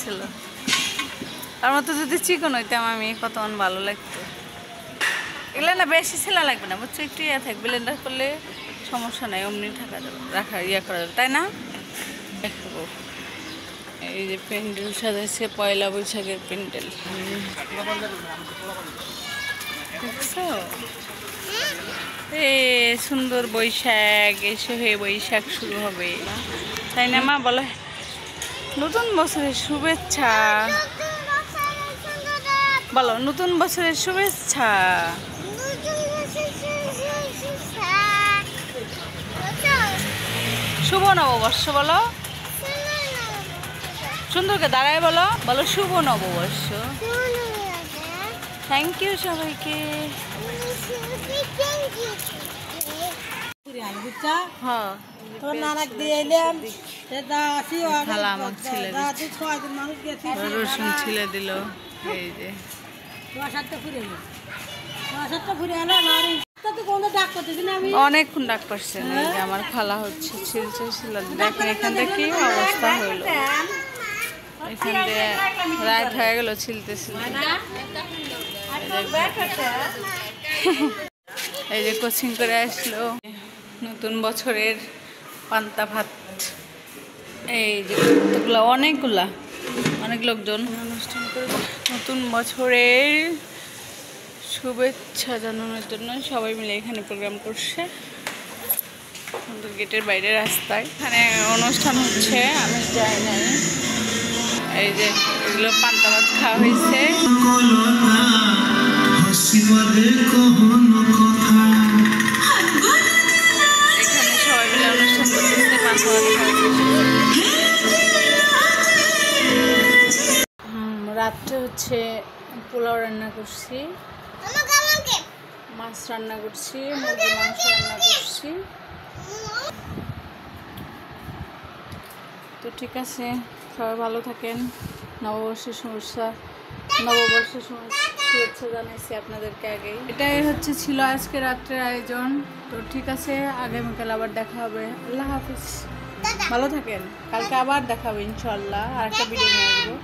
লাগছিল। তার মতো যদি চিকন হইতাম আমি কত ভালো লাগতো। এগুলো না বেশি ছেলা লাগবে না, বুঝছো, একটু ইয়ে থাকবে, ব্লেন্ডার করলে সমস্যা নাই, অমনি থাকা যাবে, রাখা ইয়ে করা যাবে, তাই না? দেখাবো এই যে প্যান্ডেল সাজাইছে, পয়লা বৈশাখের প্যান্ডেল, দেখছো? এ সুন্দর বৈশাখ এসে হয়ে বৈশাখ শুরু হবে, তাই না মা? বলো নতুন বছরের শুভেচ্ছা, বলো নতুন বছরের শুভেচ্ছা। শুভ নববর্ষ বলো, সুন্দরকে দাঁড়ায় বলো, বলো শুভ নববর্ষ। থ্যাংক ইউ সবাইকে। রসুন ছিলে দিল, এই যে অনেকক্ষণ ডাক করছেন, এই যে আমার খালা হচ্ছে ছিলছে ছিল, দেখেন এখান থেকে কি অবস্থা হইলো, এখান দিয়ে রাত হয়ে গেল ছিলতে ছিলতে। এই যে কোচিং করে আসলো নতুন বছরের পান্তা ভাত, এই যে অনেকগুলা অনেক লোকজন অনুষ্ঠান করে নতুন বছরের শুভেচ্ছা জানানোর জন্য সবাই মিলে এখানে প্রোগ্রাম করছে গেটের বাইরে রাস্তায়। এখানে অনুষ্ঠান হচ্ছে, আমি যাই নাই। এই যে এগুলো পান্তা ভাত খাওয়া হয়েছে, এখানে সবাই মিলে অনুষ্ঠান করতেছে, পান্তা ভাত খাওয়া। রাত্রে হচ্ছে পোলাও রান্না করছি, মাছ রান্না করছি, মুরগির মাংস রান্না করছি। তো ঠিক আছে, সবাই ভালো থাকেন। নববর্ষের শুভেচ্ছা জানাইছি আপনাদেরকে আগেই। এটাই হচ্ছে ছিল আজকে রাত্রের আয়োজন। তো ঠিক আছে, আগামীকাল আবার দেখা হবে। আল্লাহ হাফিজ, ভালো থাকেন। কালকে আবার দেখা হবে ইনশাল্লাহ, আর একটা ভিডিও নিয়ে আসবো।